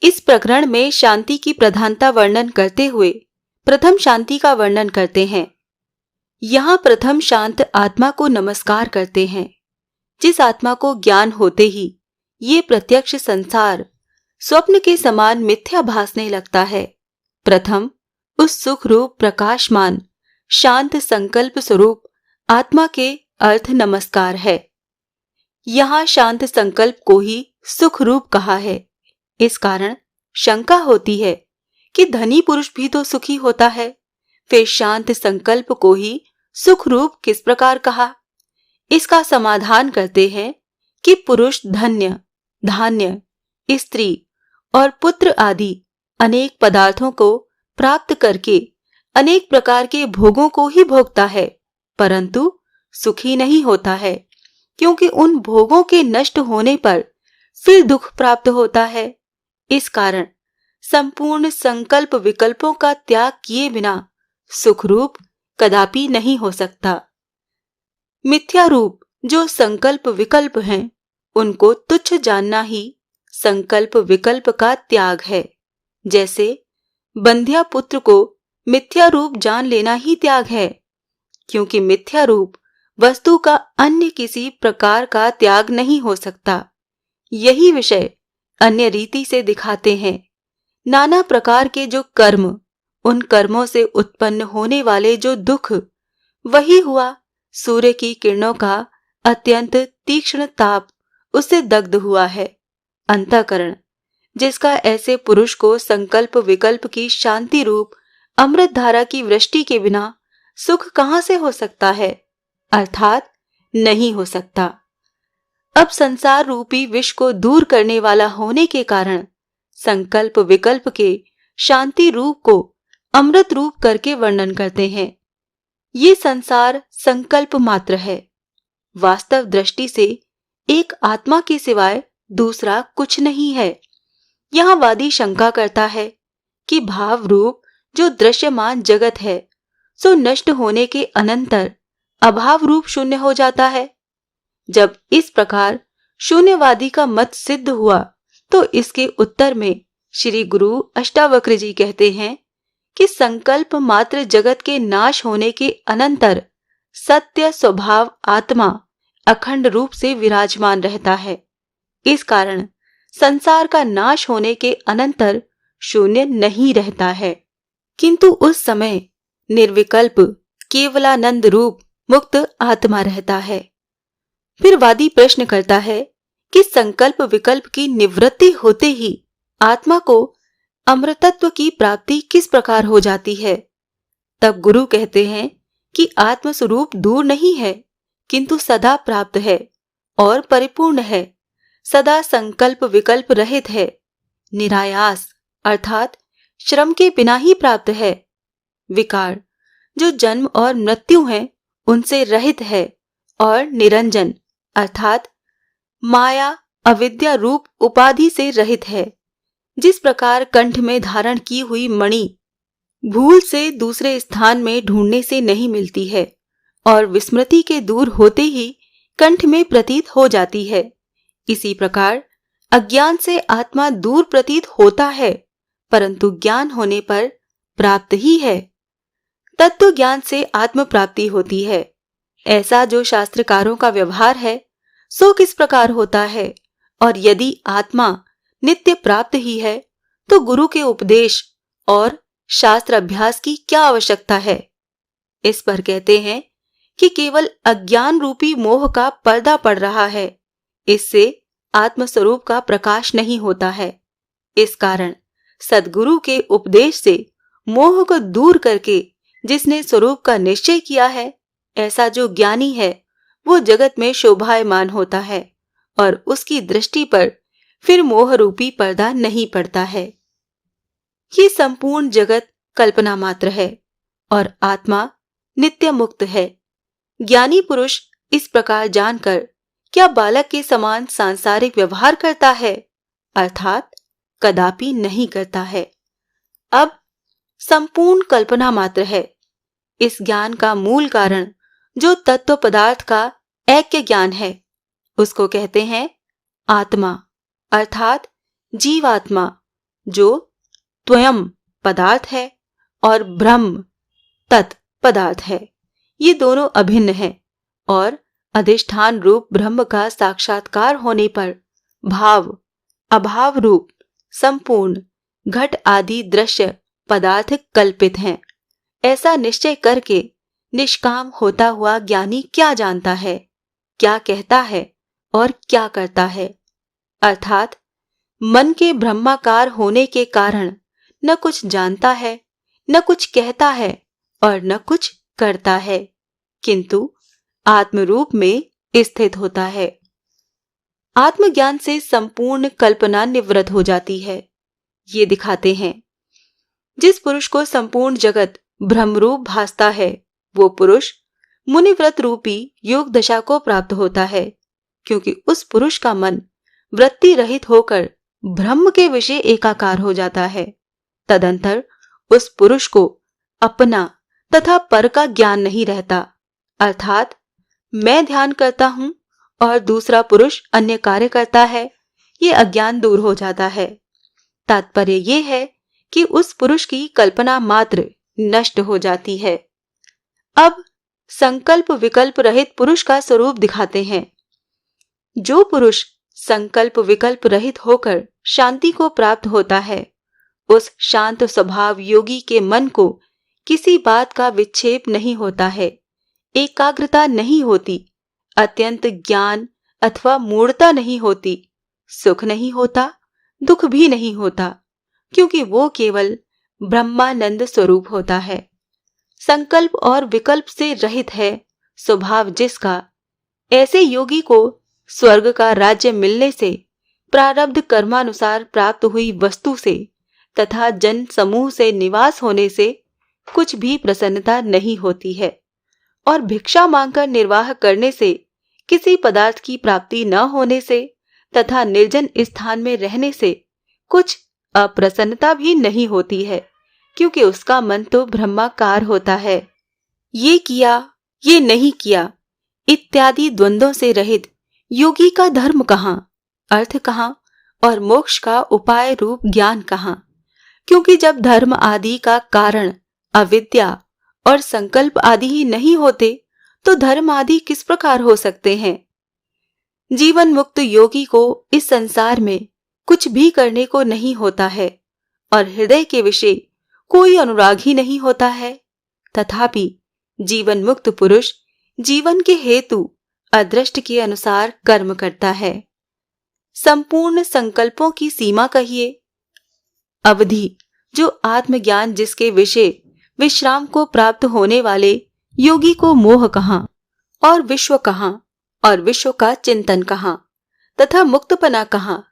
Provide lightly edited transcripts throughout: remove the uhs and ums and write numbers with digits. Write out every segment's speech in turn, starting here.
इस प्रकरण में शांति की प्रधानता वर्णन करते हुए प्रथम शांति का वर्णन करते हैं। यहाँ प्रथम शांत आत्मा को नमस्कार करते हैं, जिस आत्मा को ज्ञान होते ही ये प्रत्यक्ष संसार स्वप्न के समान मिथ्या भासने लगता है। प्रथम उस सुख रूप प्रकाशमान शांत संकल्प स्वरूप आत्मा के अर्थ नमस्कार है। यहाँ शांत संकल्प को ही सुख रूप कहा है। इस कारण शंका होती है कि धनी पुरुष भी तो सुखी होता है, फिर शांत संकल्प को ही सुख रूप किस प्रकार कहा? इसका समाधान करते हैं कि पुरुष धन्य, धान्य, स्त्री और पुत्र आदि अनेक पदार्थों को प्राप्त करके अनेक प्रकार के भोगों को ही भोगता है, परंतु सुखी नहीं होता है, क्योंकि उन भोगों के नष्ट होने पर फिर दुख प्राप्त होता है। इस कारण संपूर्ण संकल्प विकल्पों का त्याग किए बिना सुख रूप कदापि नहीं हो सकता। मिथ्या रूप जो संकल्प विकल्प हैं, उनको तुच्छ जानना ही संकल्प विकल्प का त्याग है। जैसे बंध्या पुत्र को मिथ्या रूप जान लेना ही त्याग है, क्योंकि मिथ्या रूप वस्तु का अन्य किसी प्रकार का त्याग नहीं हो सकता। यही विषय अन्य रीति से दिखाते हैं। नाना प्रकार के जो कर्म, उन कर्मों से उत्पन्न होने वाले जो दुख, वही हुआ सूर्य की किरणों का अत्यंत तीक्ष्ण ताप उससे दग्ध हुआ है। अंतःकरण जिसका ऐसे पुरुष को संकल्प विकल्प की शांति रूप अमृत धारा की वृष्टि के बिना सुख कहां से हो सकता है, अर्थात नहीं हो सकता। अब संसार रूपी विष को दूर करने वाला होने के कारण संकल्प विकल्प के शांति रूप को अमृत रूप करके वर्णन करते हैं। ये संसार संकल्प मात्र है। वास्तव दृष्टि से एक आत्मा के सिवाय दूसरा कुछ नहीं है। यहाँ वादी शंका करता है कि भाव रूप जो दृश्यमान जगत है, सो नष्ट होने के अनंतर अभाव रूप शून्य हो जाता है। जब इस प्रकार शून्यवादी का मत सिद्ध हुआ, तो इसके उत्तर में श्री गुरु अष्टावक्र जी कहते हैं कि संकल्प मात्र जगत के नाश होने के अनंतर सत्य स्वभाव आत्मा अखंड रूप से विराजमान रहता है। इस कारण संसार का नाश होने के अनंतर शून्य नहीं रहता है, किंतु उस समय निर्विकल्प केवलानंद रूप मुक्त आत्मा रहता है। फिर वादी प्रश्न करता है कि संकल्प विकल्प की निवृत्ति होते ही आत्मा को अमृतत्व की प्राप्ति किस प्रकार हो जाती है? तब गुरु कहते हैं कि आत्मस्वरूप दूर नहीं है, किंतु सदा प्राप्त है और परिपूर्ण है, सदा संकल्प विकल्प रहित है, निरायास अर्थात श्रम के बिना ही प्राप्त है। विकार जो जन्म और मृत्यु हैं, उनसे रहित है और निरंजन अर्थात माया अविद्या रूप उपाधि से रहित है। जिस प्रकार कंठ में धारण की हुई मणि भूल से दूसरे स्थान में ढूंढने से नहीं मिलती है और विस्मृति के दूर होते ही कंठ में प्रतीत हो जाती है, इसी प्रकार अज्ञान से आत्मा दूर प्रतीत होता है, परंतु ज्ञान होने पर प्राप्त ही है। तत्व ज्ञान से आत्म प्राप्ति होती है। ऐसा जो शास्त्रकारों का व्यवहार है, सो किस प्रकार होता है? और यदि आत्मा नित्य प्राप्त ही है, तो गुरु के उपदेश और शास्त्र अभ्यास की क्या आवश्यकता है? इस पर कहते हैं कि केवल अज्ञान रूपी मोह का पर्दा पड़ रहा है, इससे आत्मस्वरूप का प्रकाश नहीं होता है। इस कारण सद्गुरु के उपदेश से मोह को दूर करके जिसने स्वरूप का निश्चय किया है, ऐसा जो ज्ञानी है, वो जगत में शोभायमान होता है और उसकी दृष्टि पर फिर मोह रूपी पर्दा नहीं पड़ता है। ये संपूर्ण जगत कल्पना मात्र है और आत्मा नित्य मुक्त है। ज्ञानी पुरुष इस प्रकार जानकर क्या बालक के समान सांसारिक व्यवहार करता है? अर्थात कदापि नहीं करता है। अब संपूर्ण कल्पना मात्र है। इस ज्ञान का मूल कारण जो तत्व पदार्थ का ऐक्य ज्ञान है, उसको कहते हैं आत्मा अर्थात जीवात्मा जो त्वयं पदार्थ है और ब्रह्म तत् पदार्थ है, ये दोनों अभिन्न हैं और अधिष्ठान रूप ब्रह्म का साक्षात्कार होने पर भाव अभाव रूप संपूर्ण घट आदि दृश्य पदार्थ कल्पित हैं। ऐसा निश्चय करके निष्काम होता हुआ ज्ञानी क्या जानता है, क्या कहता है और क्या करता है, अर्थात मन के ब्रह्माकार होने के कारण न कुछ जानता है, न कुछ कहता है और न कुछ करता है, किंतु आत्मरूप में स्थित होता है। आत्मज्ञान से संपूर्ण कल्पना निवृत्त हो जाती है। ये दिखाते हैं जिस पुरुष को संपूर्ण जगत ब्रह्मरूप भासता है, वो पुरुष मुनिव्रत रूपी योग दशा को प्राप्त होता है, क्योंकि उस पुरुष का मन वृत्ति रहित होकर ब्रह्म के विषय एकाकार हो जाता है। तदंतर उस पुरुष को अपना तथा पर का ज्ञान नहीं रहता, अर्थात मैं ध्यान करता हूं और दूसरा पुरुष अन्य कार्य करता है, ये अज्ञान दूर हो जाता है। तात्पर्य ये है कि उस पुरुष की कल्पना मात्र नष्ट हो जाती है। अब संकल्प विकल्प रहित पुरुष का स्वरूप दिखाते हैं। जो पुरुष संकल्प विकल्प रहित होकर शांति को प्राप्त होता है, उस शांत स्वभाव योगी के मन को किसी बात का विक्षेप नहीं होता है, एकाग्रता नहीं होती, अत्यंत ज्ञान अथवा मूढ़ता नहीं होती, सुख नहीं होता, दुख भी नहीं होता, क्योंकि वो केवल ब्रह्मानंद स्वरूप होता है। संकल्प और विकल्प से रहित है स्वभाव जिसका, ऐसे योगी को स्वर्ग का राज्य मिलने से, प्रारब्ध कर्मानुसार प्राप्त हुई वस्तु से तथा जन समूह से निवास होने से कुछ भी प्रसन्नता नहीं होती है, और भिक्षा मांगकर निर्वाह करने से, किसी पदार्थ की प्राप्ति न होने से तथा निर्जन स्थान में रहने से कुछ अप्रसन्नता भी नहीं होती है, क्योंकि उसका मन तो ब्रह्माकार होता है। ये किया, ये नहीं किया इत्यादि द्वंद्वों से रहित योगी का धर्म कहाँ, अर्थ कहाँ और मोक्ष का उपाय रूप ज्ञान कहाँ? क्योंकि जब धर्म आदि का कारण अविद्या और संकल्प आदि ही नहीं होते, तो धर्म आदि किस प्रकार हो सकते हैं? जीवन मुक्त योगी को इस संसार में कुछ भी करने को नहीं होता है और हृदय के विषय कोई अनुराग ही नहीं होता है। तथापि जीवन मुक्त पुरुष जीवन के हेतु अदृष्ट के अनुसार कर्म करता है। संपूर्ण संकल्पों की सीमा कहिए, अवधि, जो आत्मज्ञान जिसके विषय विश्राम को प्राप्त होने वाले योगी को मोह कहाँ और विश्व कहाँ और विश्व का चिंतन कहाँ तथा मुक्तपना कहाँ,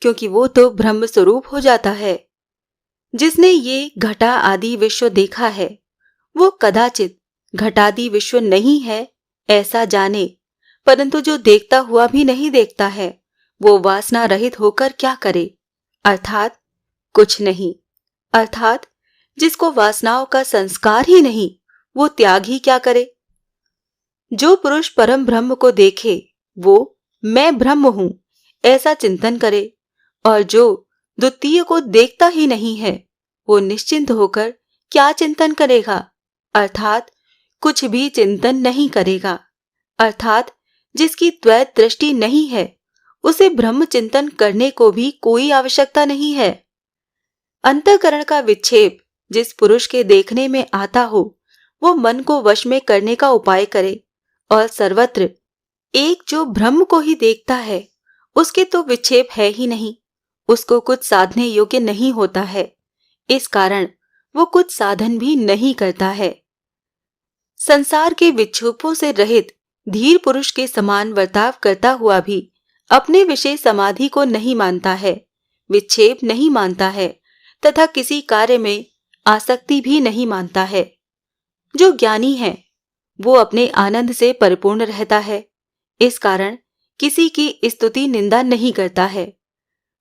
क्योंकि वो तो ब्रह्म स्वरूप हो जाता है। जिसने ये घटा आदि विश्व देखा है, वो कदाचित घटादि विश्व नहीं है ऐसा जाने, परंतु जो देखता हुआ भी नहीं देखता है, वो वासना रहित होकर क्या करे, अर्थात कुछ नहीं। अर्थात जिसको वासनाओं का संस्कार ही नहीं, वो त्याग ही क्या करे। जो पुरुष परम ब्रह्म को देखे, वो मैं ब्रह्म हूं ऐसा चिंतन करे, और जो द्वितीय को देखता ही नहीं है, वो निश्चिंत होकर क्या चिंतन करेगा, अर्थात कुछ भी चिंतन नहीं करेगा। अर्थात जिसकी द्वैत दृष्टि नहीं है, उसे ब्रह्म चिंतन करने को भी कोई आवश्यकता नहीं है। अंतःकरण का विक्षेप जिस पुरुष के देखने में आता हो, वो मन को वश में करने का उपाय करे, और सर्वत्र एक जो ब्रह्म को ही देखता है, उसके तो विक्षेप है ही नहीं, उसको कुछ साधने योग्य नहीं होता है, इस कारण वो कुछ साधन भी नहीं करता है। संसार के विक्षोभों से रहित धीर पुरुष के समान वर्ताव करता हुआ भी अपने विषय समाधि को नहीं मानता है, विक्षेप नहीं मानता है तथा किसी कार्य में आसक्ति भी नहीं मानता है। जो ज्ञानी है वो अपने आनंद से परिपूर्ण रहता है, इस कारण किसी की स्तुति निंदा नहीं करता है।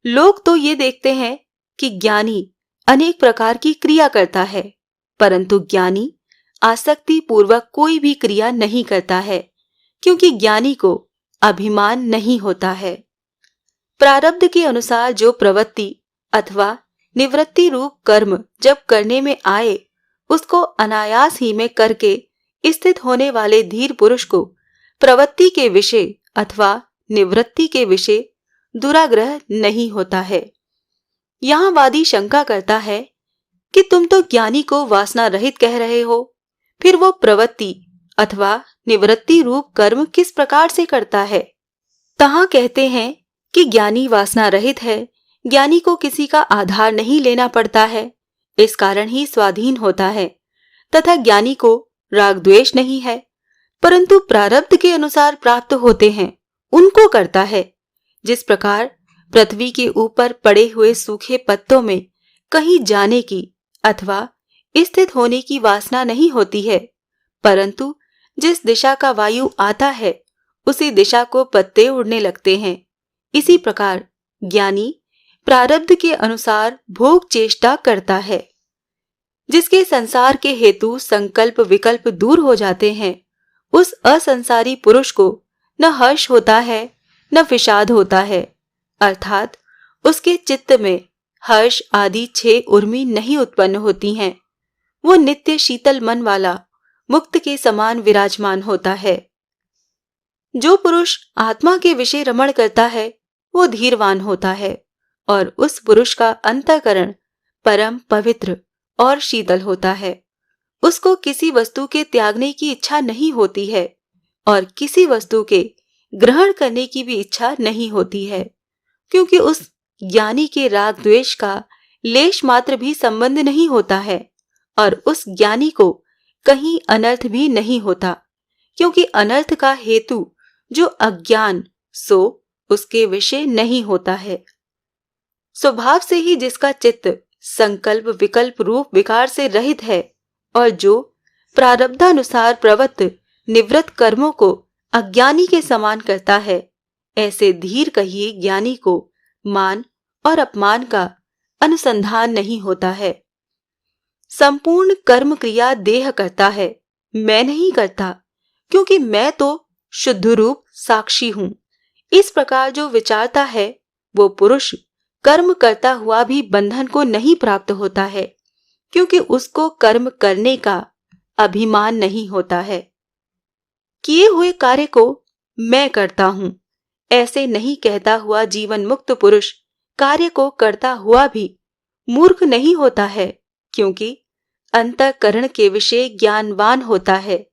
लोग तो ये देखते हैं कि ज्ञानी अनेक प्रकार की क्रिया करता है, परंतु ज्ञानी आसक्ति पूर्वक कोई भी क्रिया नहीं करता है, क्योंकि ज्ञानी को अभिमान नहीं होता है। प्रारब्ध के अनुसार जो प्रवृत्ति अथवा निवृत्ति रूप कर्म जब करने में आए, उसको अनायास ही में करके स्थित होने वाले धीर पुरुष को प्रवृत्ति के विषय अथवा निवृत्ति के विषय दुराग्रह नहीं होता है। यहाँ वादी शंका करता है कि तुम तो ज्ञानी को वासना रहित कह रहे हो, फिर वो प्रवृत्ति अथवा निवृत्ति रूप कर्म किस प्रकार से करता है? तहाँ कहते हैं कि ज्ञानी वासना रहित है, ज्ञानी को किसी का आधार नहीं लेना पड़ता है, इस कारण ही स्वाधीन होता है, तथा ज्ञानी को राग द्वेष नहीं है, परंतु प्रारब्ध के अनुसार प्राप्त होते हैं उनको करता है। जिस प्रकार पृथ्वी के ऊपर पड़े हुए सूखे पत्तों में कहीं जाने की अथवा स्थित होने की वासना नहीं होती है, परंतु जिस दिशा का वायु आता है उसी दिशा को पत्ते उड़ने लगते हैं, इसी प्रकार ज्ञानी प्रारब्ध के अनुसार भोग चेष्टा करता है। जिसके संसार के हेतु संकल्प विकल्प दूर हो जाते हैं, उस असंसारी पुरुष को न हर्ष होता है न विषाद होता है, अर्थात उसके चित्त में हर्ष आदि 6 उर्मी नहीं उत्पन्न होती हैं। वो नित्य शीतल मन वाला मुक्त के समान विराजमान होता है। जो पुरुष आत्मा के विषय रमण करता है वो धीरवान होता है और उस पुरुष का अंतःकरण परम पवित्र और शीतल होता है। उसको किसी वस्तु के त्यागने की इच्छा नहीं होती है और किसी वस्तु के ग्रहण करने की भी इच्छा नहीं होती है, क्योंकि उस ज्ञानी के राग द्वेष का लेश मात्र भी संबंध नहीं होता है और उस ज्ञानी को कहीं अनर्थ भी नहीं होता, क्योंकि अनर्थ का हेतु जो अज्ञान सो उसके विषय नहीं होता है। स्वभाव से ही जिसका चित्त संकल्प विकल्प रूप विकार से रहित है और जो प्रारब्धानुसार प्रवृत्त निवृत्त कर्मों को अज्ञानी के समान करता है, ऐसे धीर कहिए ज्ञानी को मान और अपमान का अनुसंधान नहीं होता है। संपूर्ण कर्म क्रिया देह करता है, मैं नहीं करता, क्योंकि मैं तो शुद्ध रूप साक्षी हूँ। इस प्रकार जो विचारता है वो पुरुष कर्म करता हुआ भी बंधन को नहीं प्राप्त होता है, क्योंकि उसको कर्म करने का अभिमान नहीं होता है। किए हुए कार्य को मैं करता हूँ ऐसे नहीं कहता हुआ जीवन मुक्त पुरुष कार्य को करता हुआ भी मूर्ख नहीं होता है, क्योंकि अंतःकरण के विषय ज्ञानवान होता है।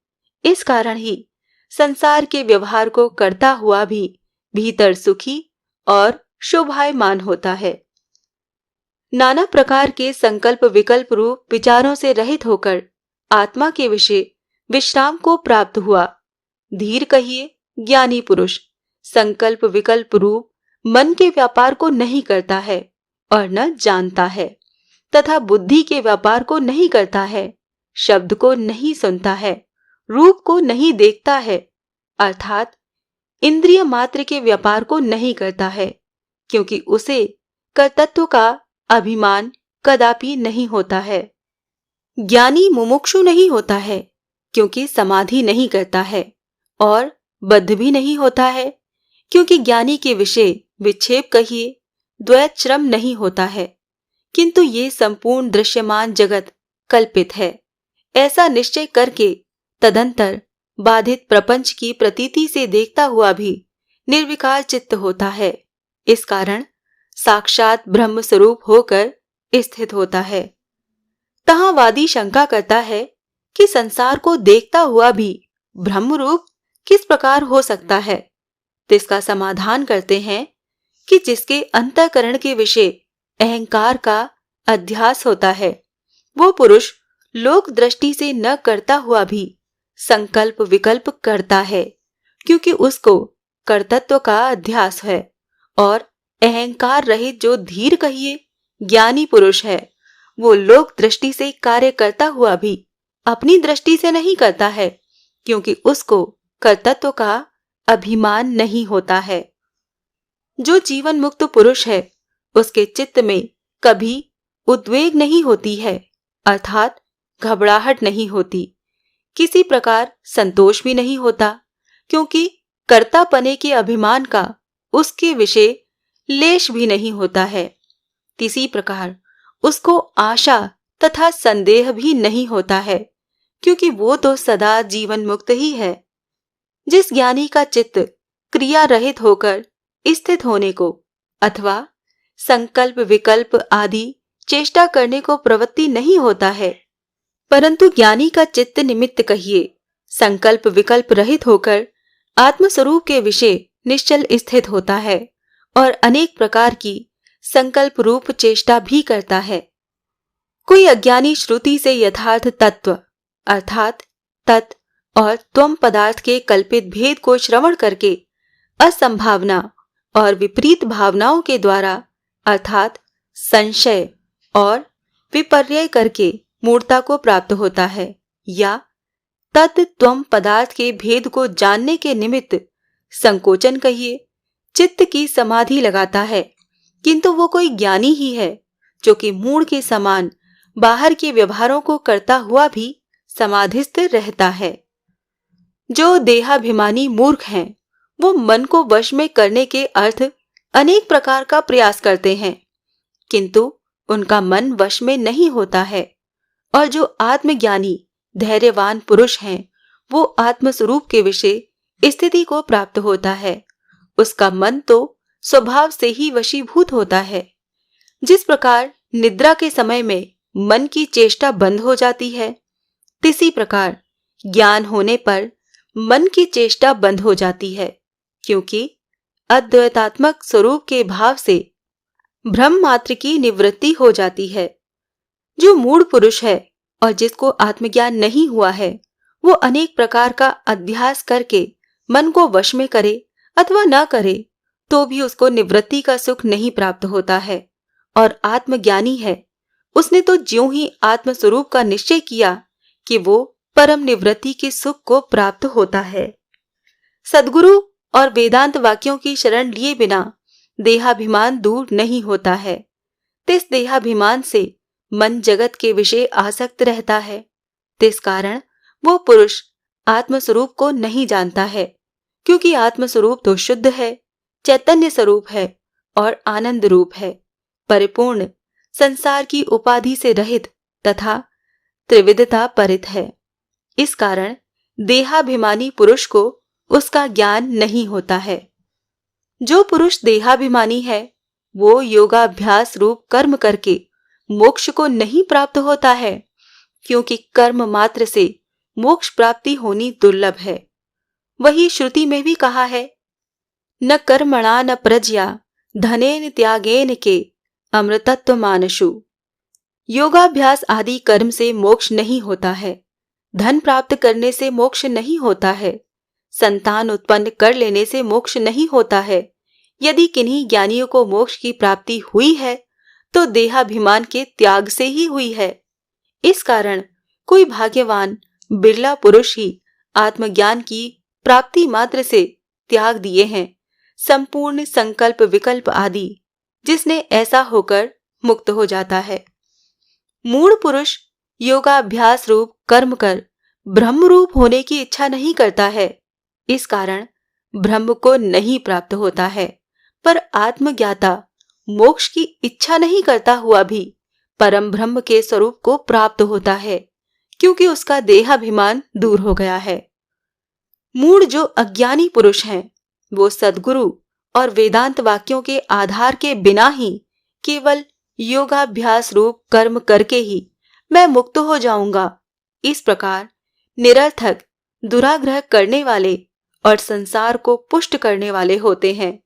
इस कारण ही संसार के व्यवहार को करता हुआ भी भीतर सुखी और शोभायमान होता है। नाना प्रकार के संकल्प विकल्प रूप विचारों से रहित होकर आत्मा के विषय विश्राम को प्राप्त हुआ धीर कहिए ज्ञानी पुरुष संकल्प विकल्प रूप मन के व्यापार को नहीं करता है और न जानता है, तथा बुद्धि के व्यापार को नहीं करता है, शब्द को नहीं सुनता है, रूप को नहीं देखता है, अर्थात इंद्रिय मात्र के व्यापार को नहीं करता है, क्योंकि उसे कर्तृत्व का अभिमान कदापि नहीं होता है। ज्ञानी मुमुक्षु नहीं होता है, क्योंकि समाधि नहीं करता है, और बद्ध भी नहीं होता है, क्योंकि ज्ञानी के विषय विक्षेप कहिए द्वैत श्रम नहीं होता है, किंतु ये संपूर्ण दृश्यमान जगत कल्पित है ऐसा निश्चय करके तदंतर बाधित प्रपंच की प्रतीति से देखता हुआ भी निर्विकार चित्त होता है। इस कारण साक्षात ब्रह्म स्वरूप होकर स्थित होता है। तहाँ वादी शंका करता है कि संसार को देखता हुआ भी ब्रह्म रूप किस प्रकार हो सकता है। तो इसका समाधान करते हैं कि जिसके अंतःकरण के विषय अहंकार का अध्यास होता है, वो पुरुष लोक दृष्टि से न करता हुआ भी संकल्प विकल्प करता है, क्योंकि उसको कर्तृत्व का अध्यास है, और अहंकार रहित जो धीर कहिए ज्ञानी पुरुष है वो लोक दृष्टि से कार्य करता हुआ भी अपनी दृष्टि से नहीं करता है, क्योंकि उसको कर्तृत्व का अभिमान नहीं होता है। जो जीवन मुक्त पुरुष है उसके चित्त में कभी उद्वेग नहीं होती है, अर्थात घबराहट नहीं होती, किसी प्रकार संतोष भी नहीं होता, क्योंकि कर्तापने के अभिमान का उसके विषय लेश भी नहीं होता है। इसी प्रकार उसको आशा तथा संदेह भी नहीं होता है, क्योंकि वो तो सदा जीवन मुक्त ही है। जिस ज्ञानी का चित्त क्रिया रहित होकर स्थित होने को अथवा संकल्प विकल्प आदि चेष्टा करने को प्रवृत्ति नहीं होता है, परंतु ज्ञानी का चित्त निमित्त कहिए संकल्प विकल्प रहित होकर आत्मस्वरूप के विषय निश्चल स्थित होता है और अनेक प्रकार की संकल्प रूप चेष्टा भी करता है। कोई अज्ञानी श्रुति से यथार्थ तत्व अर्थात तत् और त्वम पदार्थ के कल्पित भेद को श्रवण करके असंभावना और विपरीत भावनाओं के द्वारा अर्थात संशय और विपर्यय करके मूर्ता को प्राप्त होता है, या तत् त्वम पदार्थ के भेद को जानने के निमित्त संकोचन कहिए चित्त की समाधि लगाता है, किंतु वो कोई ज्ञानी ही है जो कि मूढ़ के समान बाहर के व्यवहारों को करता हुआ भी समाधिस्थ रहता है। जो देहाभिमानी मूर्ख हैं, वो मन को वश में करने के अर्थ अनेक प्रकार का प्रयास करते हैं, किंतु उनका मन वश में नहीं होता है। और जो आत्मज्ञानी धैर्यवान पुरुष हैं, वो आत्मस्वरूप के विषय स्थिति को प्राप्त होता है। उसका मन तो स्वभाव से ही वशीभूत होता है। जिस प्रकार निद्रा के समय में मन की चेष्टा बंद हो जाती है, तिसी प्रकार ज्ञान होने पर मन की चेष्टा बंद हो जाती है, क्योंकि अद्वैतात्मक स्वरूप के भाव से भ्रम मात्र की निवृत्ति हो जाती है। जो मूढ़ पुरुष है और जिसको आत्मज्ञान नहीं हुआ है, वो अनेक प्रकार का अभ्यास करके मन को वश में करे अथवा न करे तो भी उसको निवृत्ति का सुख नहीं प्राप्त होता है। और आत्मज्ञानी है, उसने तो ज्यों ही आत्मस्वरूप का निश्चय किया कि वो परम निवृत्ति के सुख को प्राप्त होता है। सद्गुरु और वेदांत वाक्यों की शरण लिए बिना देहाभिमान दूर नहीं होता है। तिस देहाभिमान से मन जगत के विषय आसक्त रहता है। तिस कारण वो पुरुष आत्मस्वरूप को नहीं जानता है, क्योंकि आत्मस्वरूप तो शुद्ध है, चैतन्य स्वरूप है और आनंद रूप है, परिपूर्ण, संसार की उपाधि से रहित तथा त्रिविधता परित है। इस कारण देहाभिमानी पुरुष को उसका ज्ञान नहीं होता है। जो पुरुष देहाभिमानी है, वो योगाभ्यास रूप कर्म करके मोक्ष को नहीं प्राप्त होता है, क्योंकि कर्म मात्र से मोक्ष प्राप्ति होनी दुर्लभ है। वही श्रुति में भी कहा है, न कर्मणा न प्रज्ञा धनेन त्यागेन के अमृतत्व मानसु। योगाभ्यास आदि कर्म से मोक्ष नहीं होता है, धन प्राप्त करने से मोक्ष नहीं होता है, संतान उत्पन्न कर लेने से मोक्ष नहीं होता है। यदि किन्हीं ज्ञानियों को मोक्ष की प्राप्ति हुई है तो देहाभिमान के त्याग से ही हुई है। इस कारण कोई भाग्यवान बिरला पुरुष ही आत्मज्ञान की प्राप्ति मात्र से त्याग दिए हैं संपूर्ण संकल्प विकल्प आदि, जिसने ऐसा होकर मुक्त हो जाता है। मूढ़ पुरुष योगाभ्यास रूप कर्म कर ब्रह्म रूप होने की इच्छा नहीं करता है, इस कारण ब्रह्म को नहीं प्राप्त होता है। पर आत्मज्ञाता मोक्ष की इच्छा नहीं करता हुआ भी परम ब्रह्म के स्वरूप को प्राप्त होता है, क्योंकि उसका देहाभिमान दूर हो गया है। मूढ़ जो अज्ञानी पुरुष हैं, वो सद्गुरु और वेदांत वाक्यों के आधार के बिना ही केवल योगाभ्यास रूप कर्म करके ही मैं मुक्त हो जाऊंगा, इस प्रकार निरर्थक दुराग्रह करने वाले और संसार को पुष्ट करने वाले होते हैं।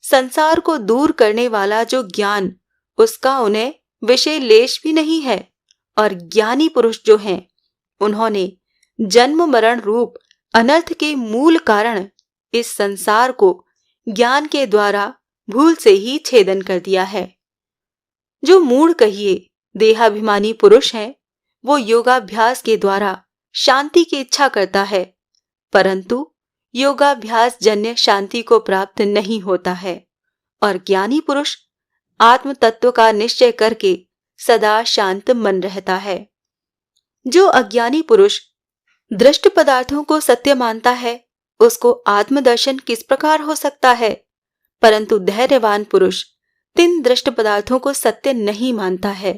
संसार को दूर करने वाला जो ज्ञान, उसका उन्हें विषय लेश भी नहीं है। और ज्ञानी पुरुष जो हैं, उन्होंने जन्म मरण रूप अनर्थ के मूल कारण इस संसार को ज्ञान के द्वारा भूल से ही छेदन कर दिया है। जो मूढ़ कहिए देहाभिमानी पुरुष हैं, वो योगाभ्यास के द्वारा शांति की इच्छा करता है, परंतु योगाभ्यास जन्य शांति को प्राप्त नहीं होता है। और ज्ञानी पुरुष आत्म तत्व का निश्चय करके सदा शांत मन रहता है। जो अज्ञानी पुरुष दृष्ट पदार्थों को सत्य मानता है, उसको आत्मदर्शन किस प्रकार हो सकता है? परंतु धैर्यवान पुरुष तीन दृष्ट पदार्थों को सत्य नहीं मानता है।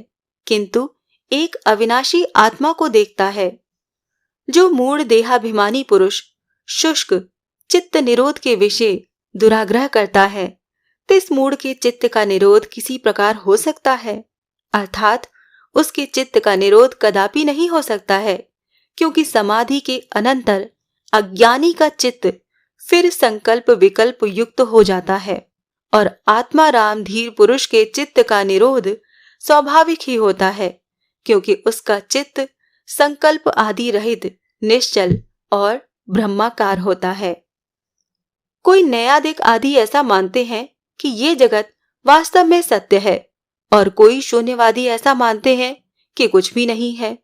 किंतु एक अविनाशी आत्मा को देखता है। जो मूढ़ देहाभिमानी पुरुष शुष्क चित्त निरोध के विषय दुराग्रह करता है, तिस मूढ़ के चित्त का निरोध किसी प्रकार हो सकता है? अर्थात उसके चित्त का निरोध कदापि नहीं हो सकता है, क्योंकि समाधि के अनंतर अज्ञानी का चित्त फिर संकल्प विकल्प युक्त हो जाता है और आत्मा राम धीर पुरुष के चित्त का निरोध स्वाभाविक ही होता है, क्योंकि उसका चित्त संकल्प आदि रहित निश्चल और ब्रह्माकार होता है। कोई नैयायिक आदि ऐसा मानते हैं कि ये जगत वास्तव में सत्य है, और कोई शून्यवादी ऐसा मानते हैं कि कुछ भी नहीं है,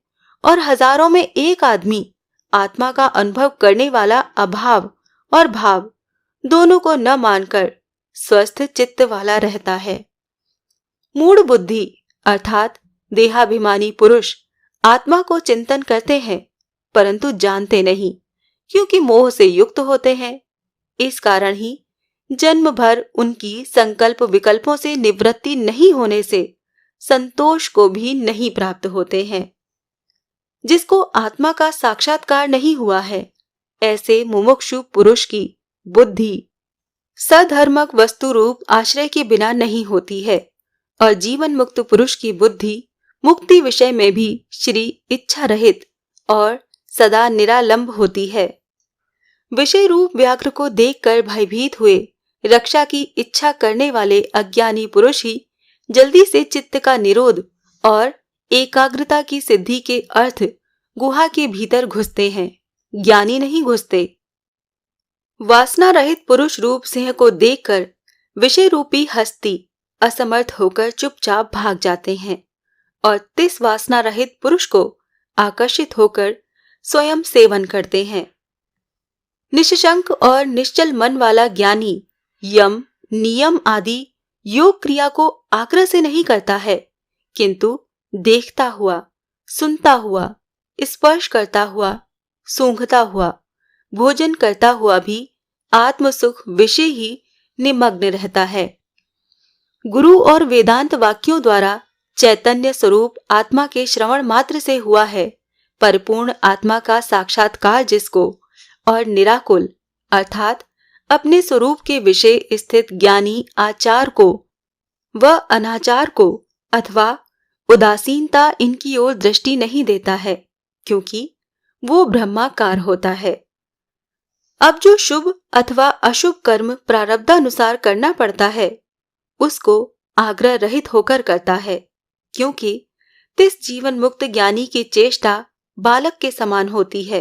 और हजारों में एक आदमी आत्मा का अनुभव करने वाला अभाव और भाव दोनों को न मानकर स्वस्थ चित्त वाला रहता है। मूढ़ बुद्धि अर्थात देहाभिमानी पुरुष आत्मा को चिंतन करते हैं, परंतु जानते नहीं, क्योंकि मोह से युक्त होते हैं। इस कारण ही जन्म भर उनकी संकल्प विकल्पों से निवृत्ति नहीं होने से संतोष को भी नहीं प्राप्त होते हैं। जिसको आत्मा का साक्षात्कार नहीं हुआ है, ऐसे मुमुक्षु पुरुष की बुद्धि सधर्मक वस्तु रूप आश्रय के बिना नहीं होती है, और जीवन मुक्त पुरुष की बुद्धि मुक्ति विषय में भी श्री इच्छा रहित और सदा निरालंब होती है। विषय रूप व्याघ्र को देखकर भयभीत हुए रक्षा की इच्छा करने वाले अज्ञानी पुरुष ही जल्दी से चित्त का निरोध और एकाग्रता की सिद्धि के अर्थ गुहा के भीतर घुसते हैं, ज्ञानी नहीं घुसते। वासना रहित पुरुष रूप सिंह को देखकर विषय रूपी हस्ती असमर्थ होकर चुपचाप भाग जाते हैं, और तिस वासना रहित पुरुष को आकर्षित होकर स्वयं सेवन करते हैं। निशंक और निश्चल मन वाला ज्ञानी यम नियम आदि योग क्रिया को आग्रह से नहीं करता है, किंतु देखता हुआ, सुनता हुआ, स्पर्श करता हुआ, सूंघता हुआ, भोजन करता हुआ भी आत्म सुख विषय ही निमग्न रहता है। गुरु और वेदांत वाक्यों द्वारा चैतन्य स्वरूप आत्मा के श्रवण मात्र से हुआ है परिपूर्ण आत्मा का साक्षात्कार जिसको, और निराकुल अर्थात अपने स्वरूप के विषय स्थित ज्ञानी आचार को व अनाचार को अथवा उदासीनता इनकी ओर दृष्टि नहीं देता है, क्योंकि वो ब्रह्माकार होता है। अब जो शुभ अथवा अशुभ कर्म प्रारब्धानुसार करना पड़ता है, उसको आग्रह रहित होकर करता है, क्योंकि तिस जीवन मुक्त ज्ञानी की चेष्टा बालक के समान होती है,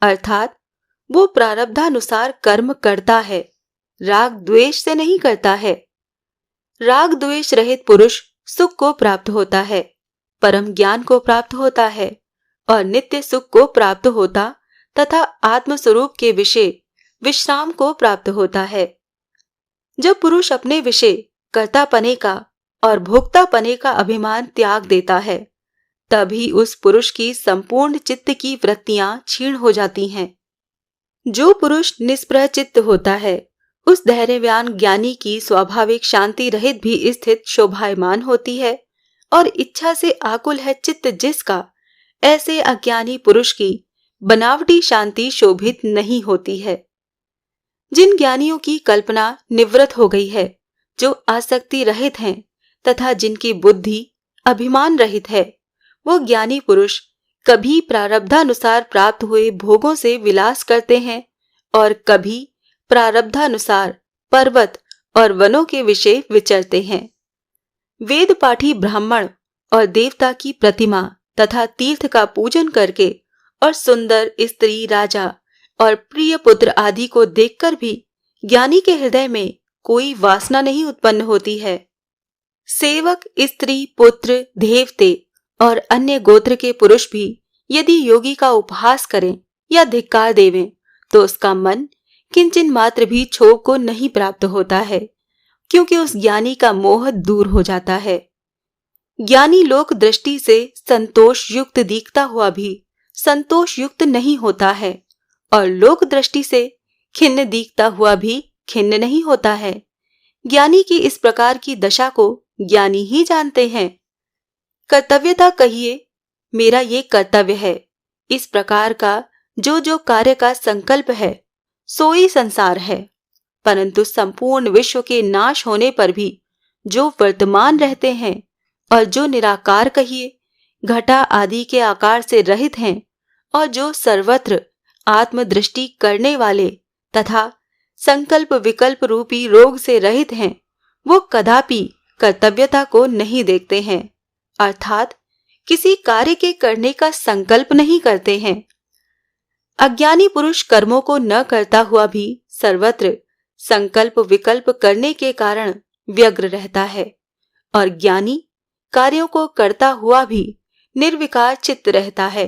अर्थात वो प्रारब्धानुसार कर्म करता है, राग द्वेष से नहीं करता है। राग द्वेष रहित पुरुष सुख को प्राप्त होता है, परम ज्ञान को प्राप्त होता है और नित्य सुख को प्राप्त होता तथा आत्म स्वरूप के विषय विश्राम को प्राप्त होता है। जब पुरुष अपने विषय कर्तापने का और भोक्तापने का अभिमान त्याग देता है, तभी उस पुरुष की संपूर्ण चित्त की वृत्तियां क्षीण हो जाती हैं। जो पुरुष निष्प्रह चित्त होता है, उस धैर्यवान ज्ञानी की स्वाभाविक शांति रहित भी स्थित शोभायमान होती है, और इच्छा से आकुल है चित्त जिसका, ऐसे अज्ञानी पुरुष की बनावटी शांति शोभित नहीं होती है। जिन ज्ञानियों की कल्पना निवृत्त हो गई है, जो आसक्ति रहित हैं तथा जिनकी बुद्धि अभिमान रहित है, वो ज्ञानी पुरुष कभी प्रारब्धानुसार प्राप्त हुए भोगों से विलास करते हैं और कभी प्रारब्धानुसार पर्वत और वनों के विषय विचरते हैं। वेद पाठी ब्राह्मण और देवता की प्रतिमा तथा तीर्थ का पूजन करके और सुंदर स्त्री राजा और प्रिय पुत्र आदि को देखकर भी ज्ञानी के हृदय में कोई वासना नहीं उत्पन्न होती है। सेवक स्त्री पुत्र देवते और अन्य गोत्र के पुरुष भी यदि योगी का उपहास करें या धिक्कार देवें, तो उसका मन किंचन मात्र भी क्षोभ को नहीं प्राप्त होता है, क्योंकि उस ज्ञानी का मोह दूर हो जाता है। ज्ञानी लोक दृष्टि से संतोष युक्त दिखता हुआ भी संतोष युक्त नहीं होता है, और लोक दृष्टि से खिन्न दिखता हुआ भी खिन्न नहीं होता है। ज्ञानी की इस प्रकार की दशा को ज्ञानी ही जानते हैं। कर्तव्यता कहिए, मेरा ये कर्तव्य है। इस प्रकार का जो कार्य का संकल्प है सो ही संसार है। परंतु संपूर्ण विश्व के नाश होने पर भी जो वर्तमान रहते हैं और जो निराकार कहिए, घटा आदि के आकार से रहित हैं और जो सर्वत्र आत्मदृष्टि करने वाले तथा संकल्प विकल्प रूपी रोग से रहित हैं, वो कदापि कर्तव्यता को नहीं देखते हैं, अर्थात किसी कार्य के करने का संकल्प नहीं करते हैं। अज्ञानी पुरुष कर्मों को न करता हुआ भी सर्वत्र संकल्प विकल्प करने के कारण व्यग्र रहता है और ज्ञानी कार्यों को करता हुआ भी निर्विकार चित्त रहता है,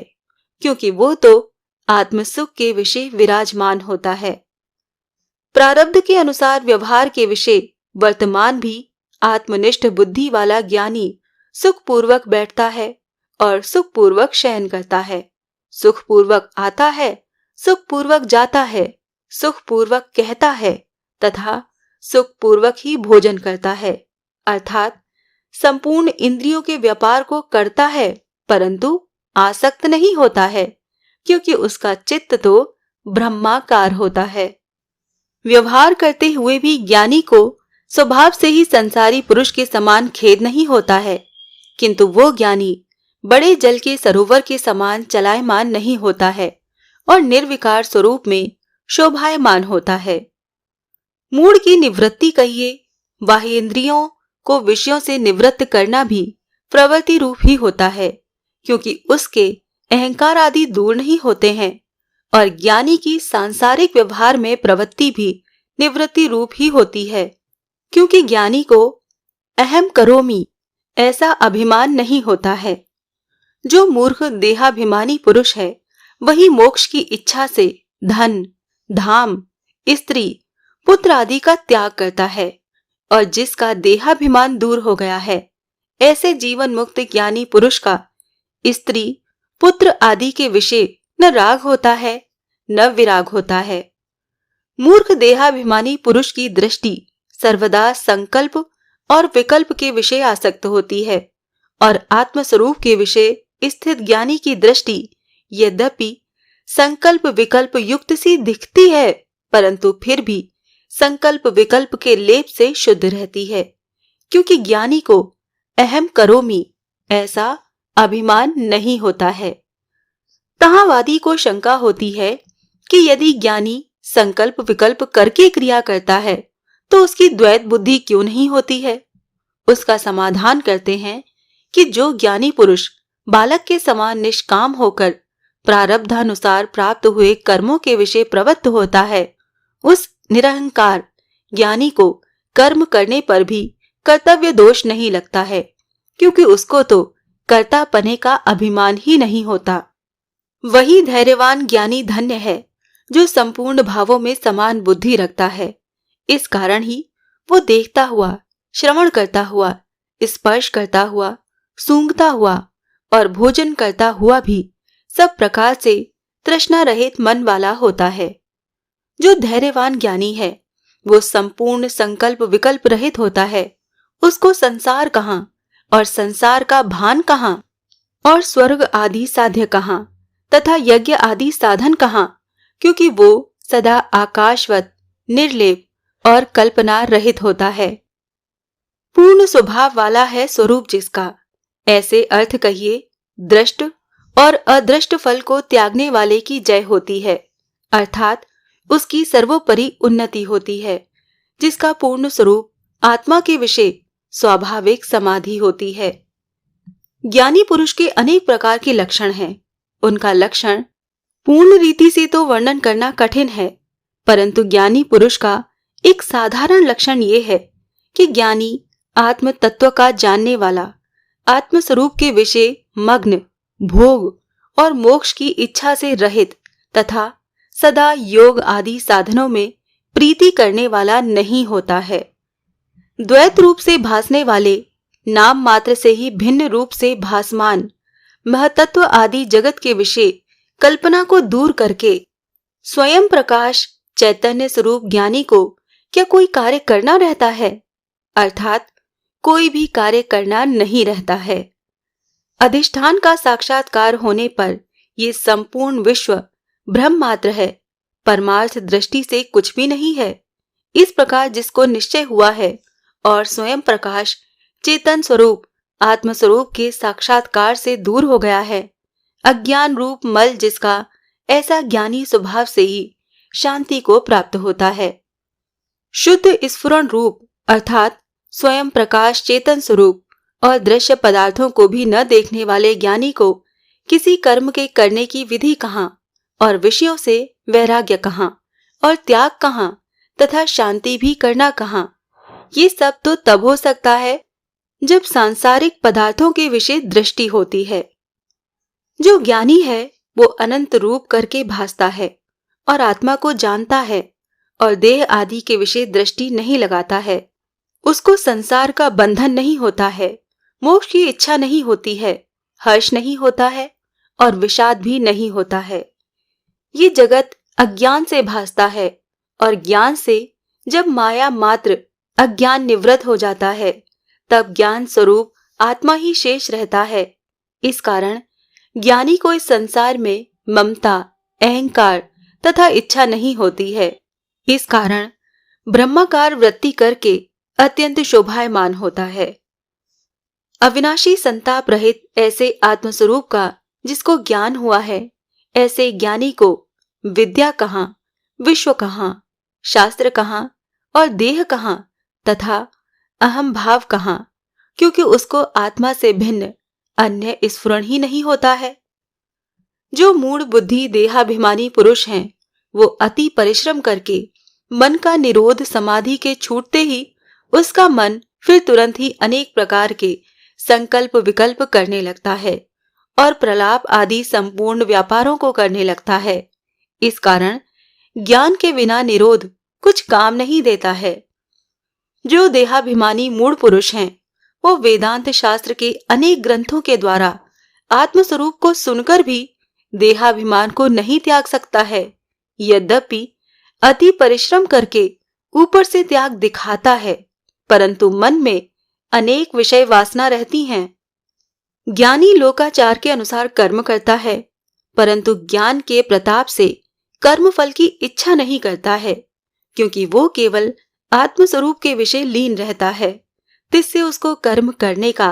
क्योंकि वो तो आत्मसुख के विषय विराजमान होता है। प्रारब्ध के अनुसार व्यवहार के विषय वर्तमान भी आत्मनिष्ठ बुद्धि वाला ज्ञानी सुखपूर्वक बैठता है और सुखपूर्वक शयन करता है, सुखपूर्वक आता है, सुखपूर्वक जाता है, सुखपूर्वक कहता है तथा सुखपूर्वक ही भोजन करता है, अर्थात संपूर्ण इंद्रियों के व्यापार को करता है, परंतु आसक्त नहीं होता है, क्योंकि उसका चित्त तो ब्रह्माकार होता है। व्यवहार करते हुए भी ज्ञानी को स्वभाव से ही संसारी पुरुष के समान खेद नहीं होता है, किंतु वो ज्ञानी बड़े जल के सरोवर के समान चलायमान नहीं होता है और निर्विकार स्वरूप में शोभायमान होता है। मूढ़ की निवृत्ति कहिए, बाह्येंद्रियों को विषयों से निवृत्त करना भी प्रवृत्ति रूप ही होता है, क्योंकि उसके अहंकार आदि दूर नहीं होते हैं, और ज्ञानी की सांसारिक व्यवहार में प्रवृत्ति भी निवृत्ति रूप ही होती है, क्योंकि ज्ञानी को अहम करोमि ऐसा अभिमान नहीं होता है। जो मूर्ख देहाभिमानी पुरुष है वही मोक्ष की इच्छा से धन, धाम, स्त्री, पुत्र आदि का त्याग करता है, और जिसका देहाभिमान दूर हो गया है ऐसे जीवन मुक्त ज्ञानी पुरुष का स्त्री, पुत्र आदि के विषय न राग होता है न विराग होता है। मूर्ख देहाभिमानी पुरुष की दृष्टि सर्वदा संकल्प और विकल्प के विषय आसक्त होती है, और आत्मस्वरूप के विषय स्थित ज्ञानी की दृष्टि यद्यपि संकल्प विकल्प युक्त सी दिखती है, परंतु फिर भी संकल्प विकल्प के लेप से शुद्ध रहती है, क्योंकि ज्ञानी को अहम करोमि ऐसा अभिमान नहीं होता है। तहावादी को शंका होती है कि यदि ज्ञानी संकल्प विकल्प करके क्रिया करता है तो उसकी द्वैत बुद्धि क्यों नहीं होती है। उसका समाधान करते हैं कि जो ज्ञानी पुरुष बालक के समान निष्काम होकर प्रारब्धानुसार प्राप्त हुए कर्मों के विषय प्रवृत्त होता है, उस निरहंकार ज्ञानी को कर्म करने पर भी कर्तव्य दोष नहीं लगता है, क्योंकि उसको तो कर्तापने का अभिमान ही नहीं होता। वही धैर्यवान ज्ञानी धन्य है जो संपूर्ण भावों में समान बुद्धि रखता है। इस कारण ही वो देखता हुआ, श्रवण करता हुआ, स्पर्श करता हुआ, सूंघता हुआ और भोजन करता हुआ भी सब प्रकार से तृष्णा रहित मन वाला होता है। जो धैर्यवान ज्ञानी है वो संपूर्ण संकल्प विकल्प रहित होता है। उसको संसार कहाँ और संसार का भान कहाँ और स्वर्ग आदि साध्य कहाँ तथा यज्ञ आदि साधन कहाँ, क्योंकि वो सदा आकाशवत निर्लेप और कल्पना रहित होता है। पूर्ण स्वभाव वाला है स्वरूप जिसका। ऐसे अर्थ कहिए, दृष्ट और अदृष्ट फल को त्यागने वाले की जय होती है, अर्थात उसकी सर्वोपरि उन्नति होती है। जिसका पूर्ण स्वरूप आत्मा के विषय स्वाभाविक समाधि होती है। ज्ञानी पुरुष के अनेक प्रकार के लक्षण हैं। उनका लक्षण पूर्ण रीति से तो वर्णन करना कठिन है, परंतु ज्ञानी पुरुष का एक साधारण लक्षण ये है कि ज्ञानी आत्म तत्व का जानने वाला, आत्म स्वरूप के विषय मग्न, भोग और मोक्ष की इच्छा से रहित तथा सदा योग आदि साधनों में प्रीति करने वाला नहीं होता है। द्वैत रूप से भासने वाले, नाम मात्र से ही भिन्न रूप से भासमान महतत्व आदि जगत के विषय कल्पना को दूर करके स्वयं प्रकाश चैतन्य स्वरूप ज्ञानी को क्या कोई कार्य करना रहता है, अर्थात कोई भी कार्य करना नहीं रहता है। अधिष्ठान का साक्षात्कार होने पर ये संपूर्ण विश्व भ्रम मात्र है, परमार्थ दृष्टि से कुछ भी नहीं है। इस प्रकार जिसको निश्चय हुआ है और स्वयं प्रकाश चेतन स्वरूप आत्म स्वरूप के साक्षात्कार से दूर हो गया है, अज्ञान रूप मल जिसका, ऐसा ज्ञानी स्वभाव से ही शांति को प्राप्त होता है। शुद्ध स्फुरण रूप अर्थात स्वयं प्रकाश चेतन स्वरूप और दृश्य पदार्थों को भी न देखने वाले ज्ञानी को किसी कर्म के करने की विधि कहाँ और विषयों से वैराग्य कहाँ और त्याग कहाँ तथा शांति भी करना कहाँ, ये सब तो तब हो सकता है जब सांसारिक पदार्थों के विषय दृष्टि होती है। जो ज्ञानी है वो अनंत रूप करके भासता है और आत्मा को जानता है और देह आदि के विषय दृष्टि नहीं लगाता है। उसको संसार का बंधन नहीं होता है, मोक्ष की इच्छा नहीं होती है, हर्ष नहीं होता है और विषाद भी नहीं होता है। ये जगत अज्ञान से भासता है और ज्ञान से जब माया मात्र अज्ञान निवृत्त हो जाता है तब ज्ञान स्वरूप आत्मा ही शेष रहता है। इस कारण ज्ञानी को इस संसार में ममता, अहंकार तथा इच्छा नहीं होती है। इस कारण ब्रह्माकार वृत्ति करके अत्यंत शोभायमान होता है। अविनाशी संताप रहित ऐसे आत्मस्वरूप का जिसको ज्ञान हुआ है, ऐसे ज्ञानी को विद्या कहाँ, विश्व कहाँ, शास्त्र कहाँ और देह कहाँ तथा अहम भाव कहाँ, क्योंकि उसको आत्मा से भिन्न अन्य स्फुरण ही नहीं होता है। जो मूढ़ बुद्धि देहाभिमानी पुरुष हैं, वो अति परिश्रम करके मन का निरोध समाधि के छूटते ही उसका मन फिर तुरंत ही अनेक प्रकार के संकल्प विकल्प करने लगता है और प्रलाप आदि संपूर्ण व्यापारों को करने लगता है। इस कारण ज्ञान के बिना निरोध कुछ काम नहीं देता है। जो देहाभिमानी मूढ़ पुरुष हैं, वो वेदांत शास्त्र के अनेक ग्रंथों के द्वारा आत्मस्वरूप को सुनकर भी देहाभिमान को नहीं त्याग सकता है। यद्यपि अति परिश्रम करके ऊपर से त्याग दिखाता है, परंतु मन में अनेक विषय वासना रहती हैं। ज्ञानी लोकाचार के अनुसार कर्म करता है, परंतु ज्ञान के प्रताप से कर्म फल की इच्छा नहीं करता है, क्योंकि वो केवल आत्मस्वरूप के विषय लीन रहता है। जिससे उसको कर्म करने का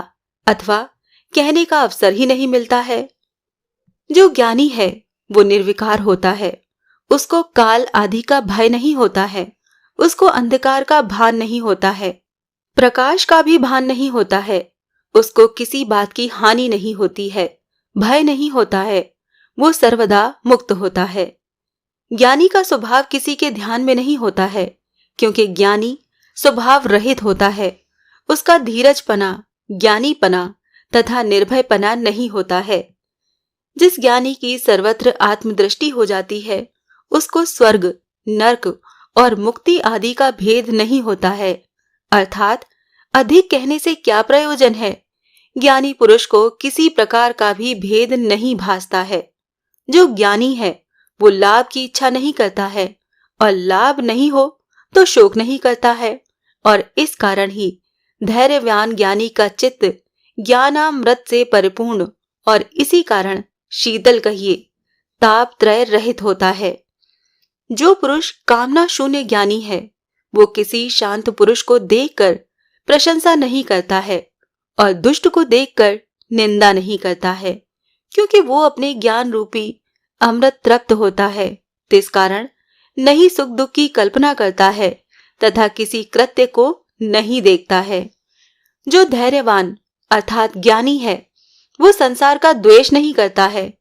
अथवा कहने का अवसर ही नहीं मिलता है। जो ज्ञानी है वो निर्विकार होता है, उसको काल आदि का भय नहीं होता है, उसको अंधकार का भान नहीं होता है, प्रकाश का भी भान नहीं होता है, उसको किसी बात की हानि नहीं होती है, भय नहीं होता है, वो सर्वदा मुक्त होता है। ज्ञानी का स्वभाव किसी के ध्यान में नहीं होता है, क्योंकि ज्ञानी स्वभाव रहित होता है। उसका धीरजपना, ज्ञानीपना तथा निर्भयपना नहीं होता है। जिस ज्ञानी की सर्वत्र आत्मदृष्टि हो जाती है, उसको स्वर्ग, नरक और मुक्ति आदि का भेद नहीं होता है। अर्थात अधिक कहने से क्या प्रयोजन है, ज्ञानी पुरुष को किसी प्रकार का भी भेद नहीं भासता है। जो ज्ञानी है वो लाभ की इच्छा नहीं करता है और लाभ नहीं हो तो शोक नहीं करता है, और इस कारण ही धैर्यवान ज्ञानी का चित्त ज्ञानामृत से परिपूर्ण और इसी कारण शीतल कहिए ताप त्रय रहित होता है। जो पुरुष कामना शून्य ज्ञानी है, वो किसी शांत पुरुष को देखकर प्रशंसा नहीं करता है और दुष्ट को देखकर निंदा नहीं करता है, क्योंकि वो अपने ज्ञान रूपी अमृत तृप्त होता है। इस कारण नहीं सुख दुख की कल्पना करता है तथा किसी कृत्य को नहीं देखता है। जो धैर्यवान अर्थात ज्ञानी है, वो संसार का द्वेष नहीं करता है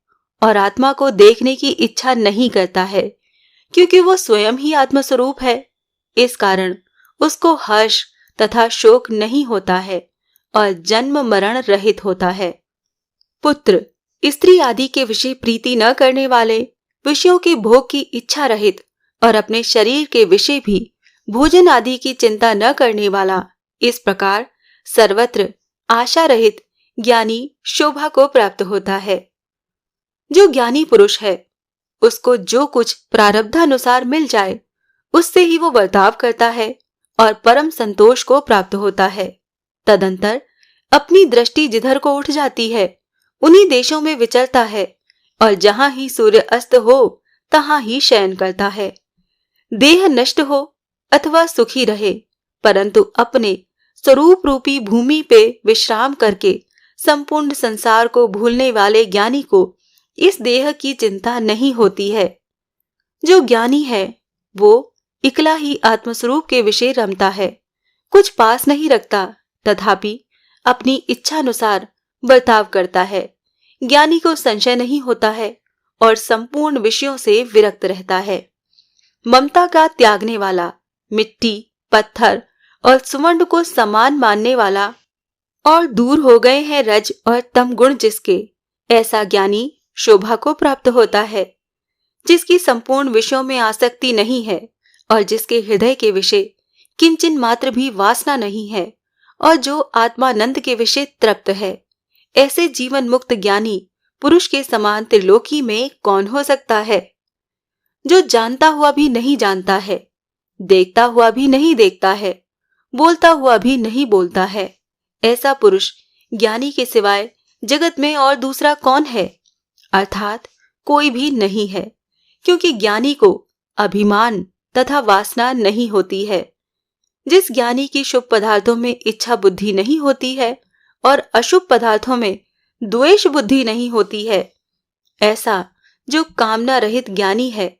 और आत्मा को देखने की इच्छा नहीं करता है, क्योंकि वो स्वयं ही आत्मस्वरूप है। इस कारण उसको हर्ष तथा शोक नहीं होता है और जन्म मरण रहित होता है। पुत्र, स्त्री आदि के विषय प्रीति न करने वाले, विषयों के भोग की इच्छा रहित और अपने शरीर के विषय भी भोजन आदि की चिंता न करने वाला, इस प्रकार सर्वत्र आशा रहित ज्ञानी शोभा को प्राप्त होता है। जो ज्ञानी पुरुष है, उसको जो कुछ प्रारब्धानुसार मिल जाए उससे ही वो बर्ताव करता है और परम संतोष को प्राप्त होता है। तदंतर अपनी दृष्टि जिधर को उठ जाती है उन्हीं देशों में विचरता है और जहां ही सूर्य अस्त हो तहां ही शयन करता है। देह नष्ट हो अथवा सुखी रहे, परंतु अपने स्वरूप रूपी भूमि पे विश्राम करके संपूर्ण संसार को भूलने वाले ज्ञानी को इस देह की चिंता नहीं होती है। जो ज्ञानी है वो इकला ही आत्मस्वरूप के विषय रमता है, कुछ पास नहीं रखता, तथापि अपनी इच्छानुसार बर्ताव करता है। ज्ञानी को संशय नहीं होता है और संपूर्ण विषयों से विरक्त रहता है। ममता का त्यागने वाला, मिट्टी, पत्थर और सुवर्ण को समान मानने वाला और दूर हो गए हैं रज और तम गुण जिसके, ऐसा ज्ञानी शोभा को प्राप्त होता है। जिसकी संपूर्ण विषयों में आसक्ति नहीं है और जिसके हृदय के विषय किंचन मात्र भी वासना नहीं है और जो आत्मानंद के विषय तृप्त है, ऐसे जीवन मुक्त ज्ञानी पुरुष के समान त्रिलोकी में कौन हो सकता है। जो जानता हुआ भी नहीं जानता है, देखता हुआ भी नहीं देखता है, बोलता हुआ भी नहीं बोलता है, ऐसा पुरुष ज्ञानी के सिवाय जगत में और दूसरा कौन है, अर्थात कोई भी नहीं है, क्योंकि ज्ञानी को अभिमान तथा वासना नहीं होती है। जिस ज्ञानी की शुभ पदार्थों में इच्छा बुद्धि नहीं होती है और अशुभ पदार्थों में द्वेष बुद्धि नहीं होती है, ऐसा जो कामना रहित ज्ञानी है,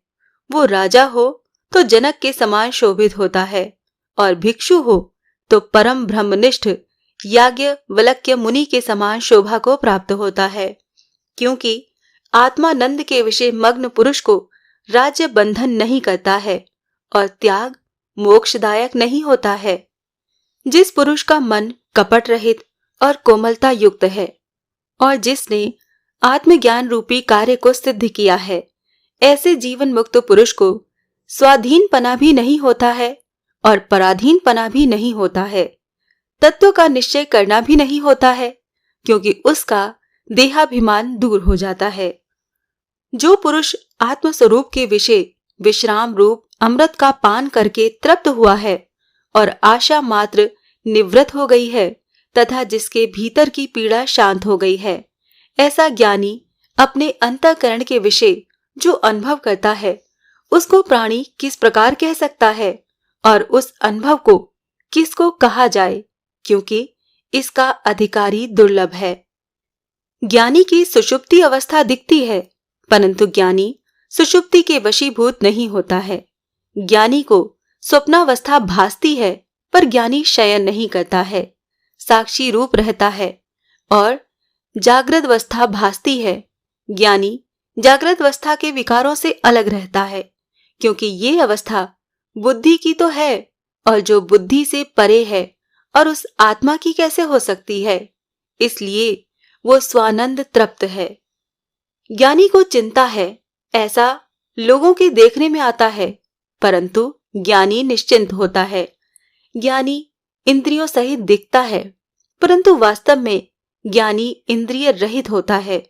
वो राजा हो तो जनक के समान शोभित होता है और भिक्षु हो तो परम ब्रह्मनिष्ठ याज्ञवल्क्य मुनि के समान शोभा को प्राप्त होता है। क्योंकि आत्मानंद के विषय मग्न पुरुष को राज्य बंधन नहीं करता है और त्याग मोक्षदायक नहीं होता है। जिस पुरुष का मन कपट रहित और कोमलता युक्त है और जिसने आत्मज्ञान रूपी कार्य को सिद्ध किया है, ऐसे जीवन मुक्त पुरुष को स्वाधीनपना भी नहीं होता है और पराधीनपना भी नहीं होता है। तत्व का निश्चय करना भी नहीं होता है, क्योंकि उसका देहाभिमान दूर हो जाता है। जो पुरुष आत्मस्वरूप के विषय विश्राम रूप अमृत का पान करके तृप्त हुआ है और आशा मात्र निवृत्त हो गई है तथा जिसके भीतर की पीड़ा शांत हो गई है, ऐसा ज्ञानी अपने अंतःकरण के विषय जो अनुभव करता है, उसको प्राणी किस प्रकार कह सकता है और उस अनुभव को किसको कहा जाए, क्योंकि इसका अधिकारी दुर्लभ है। ज्ञानी की सुषुप्ति अवस्था दिखती है, परंतु ज्ञानी सुषुप्ति के वशीभूत नहीं होता है। ज्ञानी को स्वप्नावस्था भासती है, पर ज्ञानी शयन नहीं करता है, साक्षी रूप रहता है और जागृत अवस्था भासती है। ज्ञानी जागृत अवस्था के विकारों से अलग रहता है, क्योंकि ये अवस्था बुद्धि की तो है और जो बुद्धि से परे है और उस आत्मा की कैसे हो सकती है, इसलिए वो स्वानंद तृप्त है। ज्ञानी को चिंता है, ऐसा लोगों के देखने में आता है, परंतु ज्ञानी निश्चिंत होता है। ज्ञानी इंद्रियों सहित दिखता है, परंतु वास्तव में ज्ञानी इंद्रिय रहित होता है।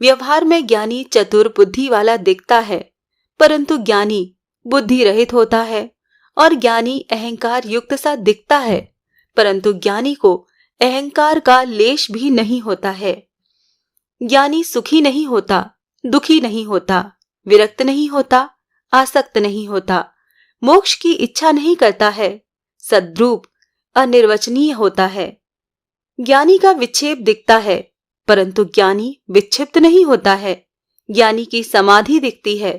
व्यवहार में ज्ञानी चतुर बुद्धि वाला दिखता है, परंतु ज्ञानी बुद्धि रहित होता है और ज्ञानी अहंकार युक्त सा दिखता है, परंतु ज्ञानी को अहंकार का लेश भी नहीं होता है। ज्ञानी सुखी नहीं होता, दुखी नहीं होता, विरक्त नहीं होता, आसक्त नहीं होता, मोक्ष की इच्छा नहीं करता है, सद्रूप अनिर्वचनीय होता है। ज्ञानी का विक्षेप दिखता है, परंतु ज्ञानी विक्षिप्त नहीं होता है। ज्ञानी की समाधि दिखती है,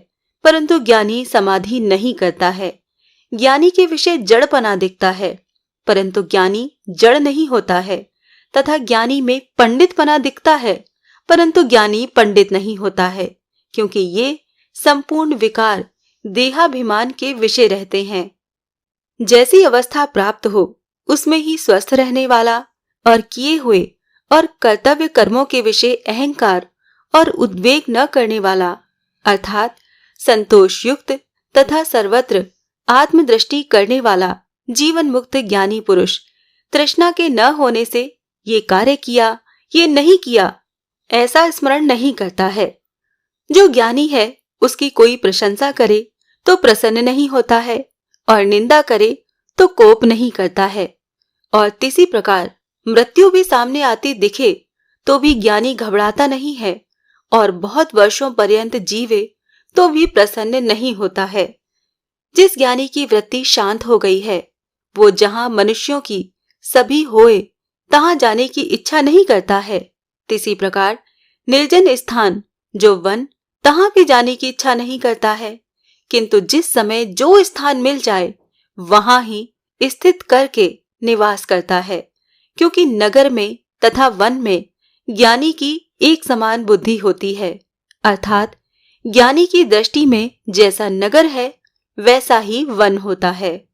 परंतु ज्ञानी समाधि नहीं करता है। ज्ञानी के विषय जड़पना दिखता है, परंतु ज्ञानी जड़ नहीं होता है, तथा ज्ञानी में पंडितपना दिखता है, परंतु ज्ञानी पंडित नहीं होता है, क्योंकि ये संपूर्ण विकार देहाभिमान के विषय रहते हैं। जैसी अवस्था प्राप्त हो उसमें ही स्वस्थ रहने वाला और किए हुए और कर्तव्य कर्मों के विषय अहंकार और उद्वेग न करने वाला, अर्थात संतोष युक्त तथा सर्वत्र आत्मदृष्टि करने वाला जीवन मुक्त ज्ञानी पुरुष तृष्णा के न होने से ये कार्य किया, ये नहीं किया, ऐसा स्मरण नहीं करता है। जो ज्ञानी है उसकी कोई प्रशंसा करे तो प्रसन्न नहीं होता है और निंदा करे तो कोप नहीं करता है, और इसी प्रकार मृत्यु भी सामने आती दिखे तो भी ज्ञानी घबराता नहीं है और बहुत वर्षों पर्यंत जीवे तो भी प्रसन्न नहीं होता है। जिस ज्ञानी की वृत्ति शांत हो गई है, वो जहां मनुष्यों की सभी होए तहां जाने की इच्छा नहीं करता है। इसी प्रकार निर्जन स्थान जो वन, तहां भी जाने की इच्छा नहीं करता है, किंतु जिस समय जो स्थान मिल जाए वहां ही स्थित करके निवास करता है, क्योंकि नगर में तथा वन में ज्ञानी की एक समान बुद्धि होती है। अर्थात ज्ञानी की दृष्टि में जैसा नगर है वैसा ही वन होता है।